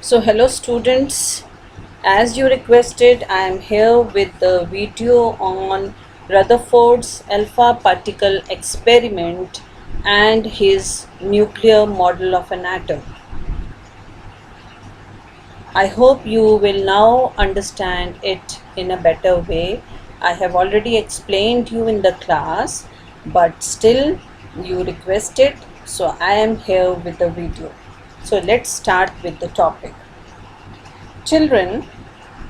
So hello students, as you requested, I am here with the video on Rutherford's alpha particle experiment and his nuclear model of an atom. I hope you will now understand it in a better way. I have already explained you in the class, but still you requested, so I am here with the video. So let's start with the topic. Children,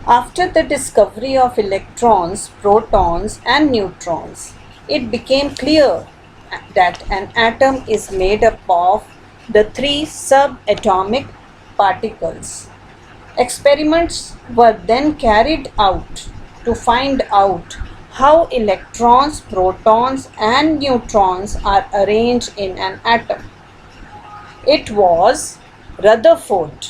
after the discovery of electrons, protons and neutrons, it became clear that an atom is made up of the three subatomic particles. Experiments were then carried out to find out how electrons, protons and neutrons are arranged in an atom. It was Rutherford.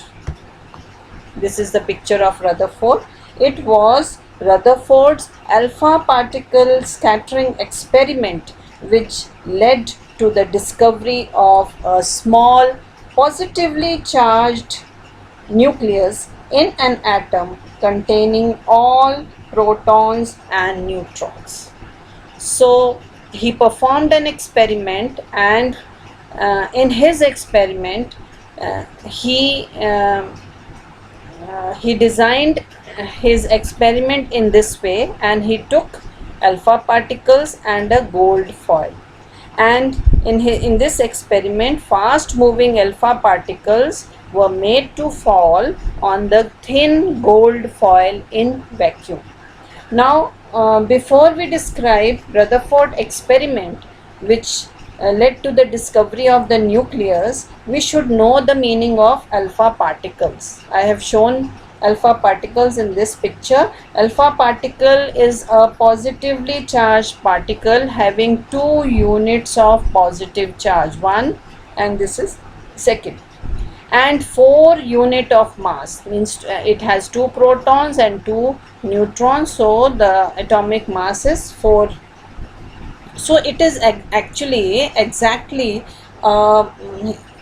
This is the picture of Rutherford. It was Rutherford's alpha particle scattering experiment which led to the discovery of a small positively charged nucleus in an atom containing all protons and neutrons. So he performed an experiment, and in his experiment uh, he um, he designed his experiment in this way, and he took alpha particles and a gold foil, and in this experiment fast moving alpha particles were made to fall on the thin gold foil in vacuum. Now before we describe Rutherford experiment which led to the discovery of the nucleus, we should know the meaning of alpha particles. I have shown alpha particles in this picture. Alpha particle is a positively charged particle having 2 units of positive charge, 1 and this is second, and 4 unit of mass, means it has 2 protons and 2 neutrons, so the atomic mass is 4. So it is actually exactly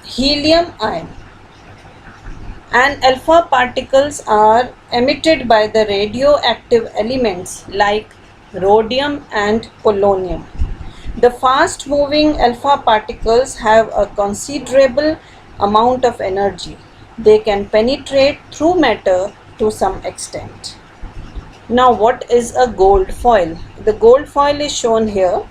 helium ion, and alpha particles are emitted by the radioactive elements like rhodium and polonium. The fast moving alpha particles have a considerable amount of energy. They can penetrate through matter to some extent. Now what is a gold foil? The gold foil is shown here.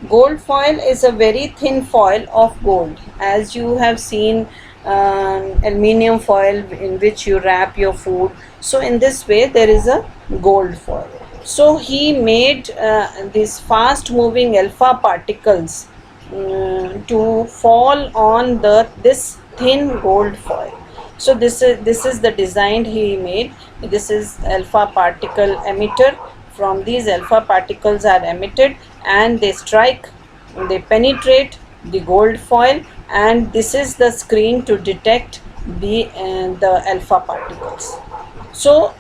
Gold foil is a very thin foil of gold, as you have seen aluminium foil in which you wrap your food. So in this way there is a gold foil. So he made these fast moving alpha particles to fall on this thin gold foil. So this is the design he made. This is alpha particle emitter. From these alpha particles are emitted and they penetrate the gold foil, and this is the screen to detect the alpha particles. So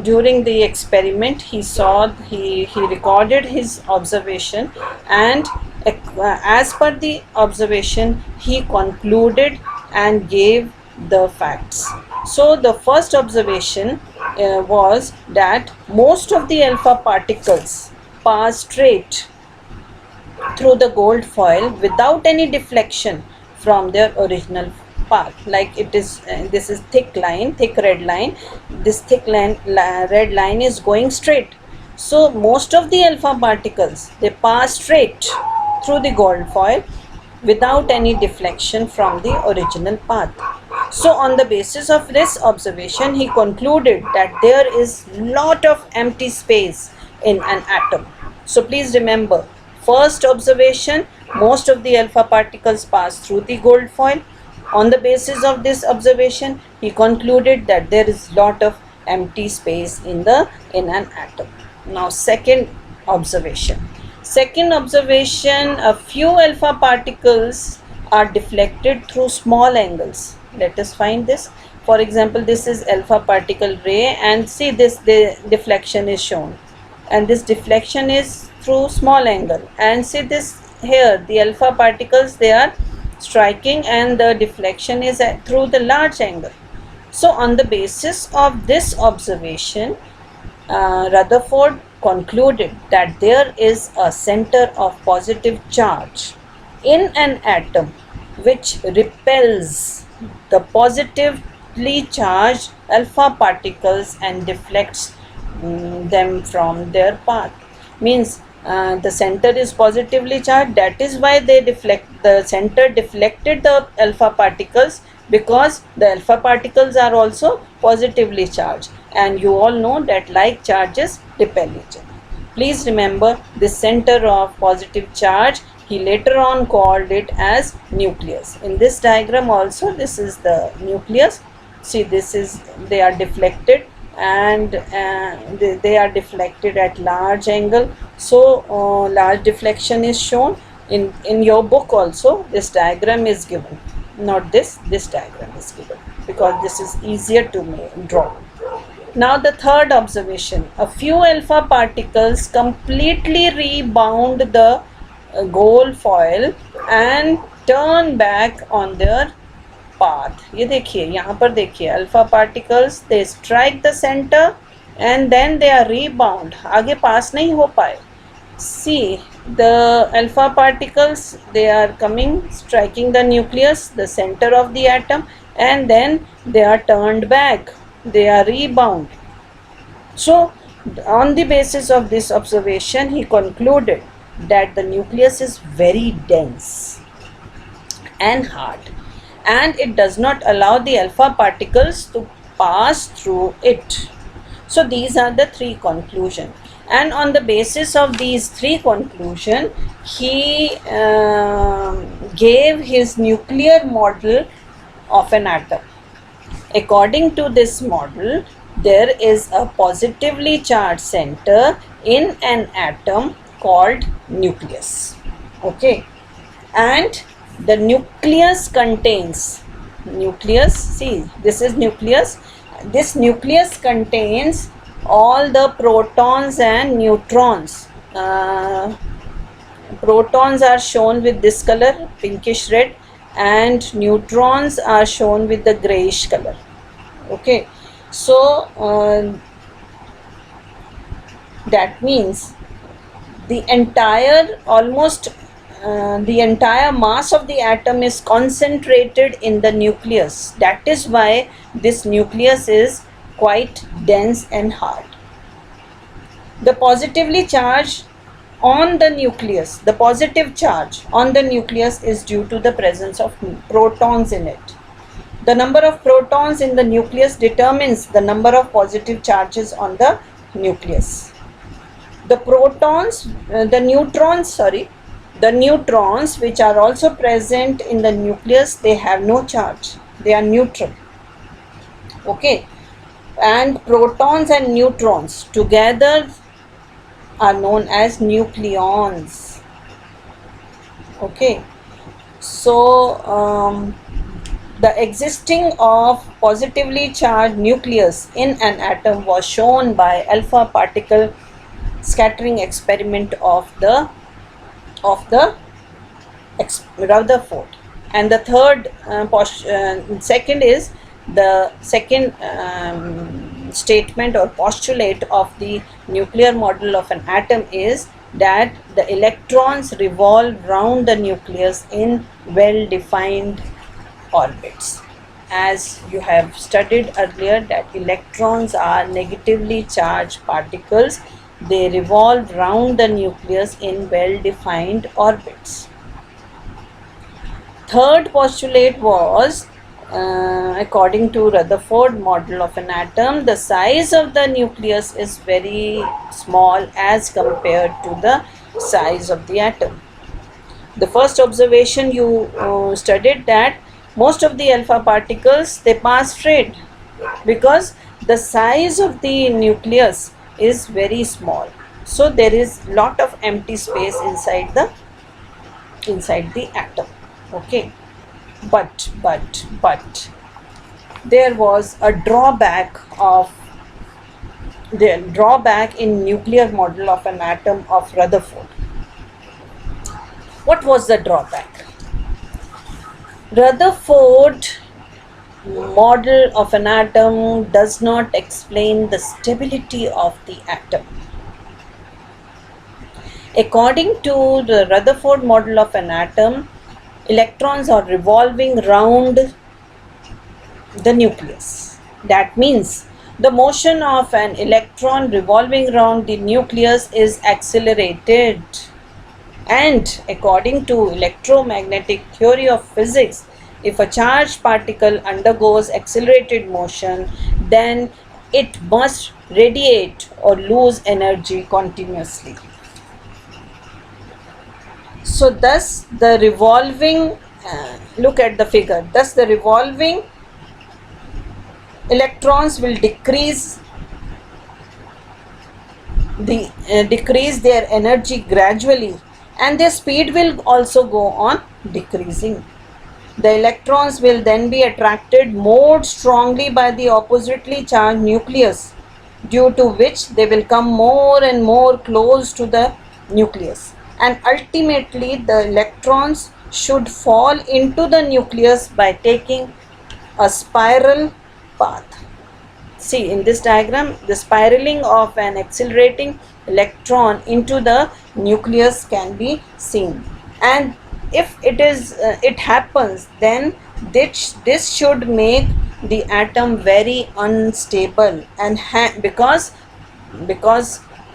during the experiment he recorded his observation, and as per the observation he concluded and gave the facts. So the first observation was that most of the alpha particles pass straight through the gold foil without any deflection from their original path. Like it is this is thick red line. This red line is going straight. So most of the alpha particles, they pass straight through the gold foil without any deflection from the original path. So on the basis of this observation he concluded that there is lot of empty space in an atom. So please remember, first observation, most of the alpha particles pass through the gold foil. On the basis of this observation he concluded that there is lot of empty space in an atom. Now second observation, a few alpha particles are deflected through small angles. Let us find this. For example, this is alpha particle ray, and see this, the deflection is shown, and this deflection is through small angle, and see this here, the alpha particles, they are striking, and the deflection is through the large angle. So on the basis of this observation, Rutherford concluded that there is a center of positive charge in an atom which repels the positively charged alpha particles and deflects them from their path. Means the center is positively charged, that is why the center deflected the alpha particles, because the alpha particles are also positively charged, and you all know that like charges repel each other. Please remember this center of positive charge. He later on called it as nucleus. In this diagram also, this is the nucleus. See, this is, they are deflected, and they are deflected at large angle. So large deflection is shown in your book also. This diagram is given, not this diagram is given, because this is easier to draw. Now the third observation, a few alpha particles completely rebound the gold foil and turn back on their path. ये देखिए, यहाँ पर देखिए, alpha particles they strike the center and then they are rebound, आगे पास नहीं हो पाए. See, the alpha particles, they are coming, striking the nucleus, the center of the atom, and then they are turned back, they are rebound. So on the basis of this observation, he concluded that the nucleus is very dense and hard, and it does not allow the alpha particles to pass through it. So these are the three conclusions, and on the basis of these three conclusions, he gave his nuclear model of an atom. According to this model, there is a positively charged center in an atom called nucleus. Okay, and the nucleus contains, nucleus, see, this is nucleus. This nucleus contains all the protons and neutrons. Protons are shown with this color, pinkish red, and neutrons are shown with the grayish color. Okay, so that means the entire, almost the entire mass of the atom is concentrated in the nucleus. That is why this nucleus is quite dense and hard. The positively charged on the nucleus, the positive charge on the nucleus is due to the presence of protons in it. The number of protons in the nucleus determines the number of positive charges on the nucleus. The protons, the neutrons which are also present in the nucleus, they have no charge, they are neutral. Okay, and protons and neutrons together are known as nucleons. Okay, so the existing of positively charged nucleus in an atom was shown by alpha particle scattering experiment of the Rutherford. And the third second is the second statement or postulate of the nuclear model of an atom is that the electrons revolve round the nucleus in well-defined orbits. As you have studied earlier, that electrons are negatively charged particles, they revolve round the nucleus in well-defined orbits. Third postulate was, according to Rutherford model of an atom, the size of the nucleus is very small as compared to the size of the atom. The first observation you studied, that most of the alpha particles, they pass straight because the size of the nucleus is very small. So there is lot of empty space inside the atom. Okay, but there was a drawback in nuclear model of an atom of Rutherford. What was the drawback? Rutherford model of an atom does not explain the stability of the atom. According to the Rutherford model of an atom, electrons are revolving round the nucleus. That means the motion of an electron revolving around the nucleus is accelerated. And according to electromagnetic theory of physics, if a charged particle undergoes accelerated motion, then it must radiate or lose energy continuously. So thus the revolving, look at the figure, thus the revolving electrons will decrease their energy gradually, and their speed will also go on decreasing. The electrons will then be attracted more strongly by the oppositely charged nucleus, due to which they will come more and more close to the nucleus, and ultimately the electrons should fall into the nucleus by taking a spiral path. See, in this diagram, the spiraling of an accelerating electron into the nucleus can be seen. And if it happens, then this should make the atom very unstable, and because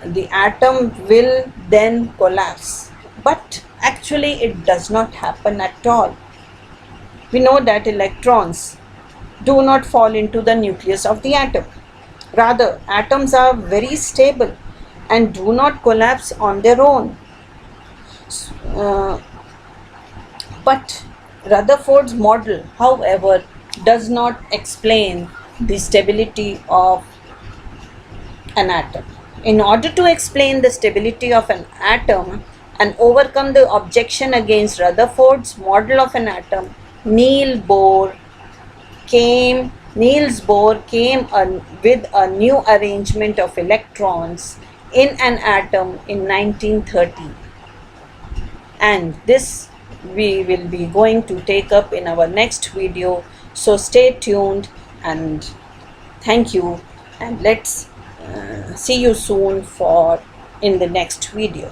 the atom will then collapse. But actually it does not happen at all. We know that electrons do not fall into the nucleus of the atom. Rather, atoms are very stable and do not collapse on their own. But Rutherford's model, however, does not explain the stability of an atom. In order to explain the stability of an atom and overcome the objection against Rutherford's model of an atom, Niels Bohr came with a new arrangement of electrons in an atom in 1930. And this we will be going to take up in our next video. So stay tuned, and thank you, and let's see you soon in the next video.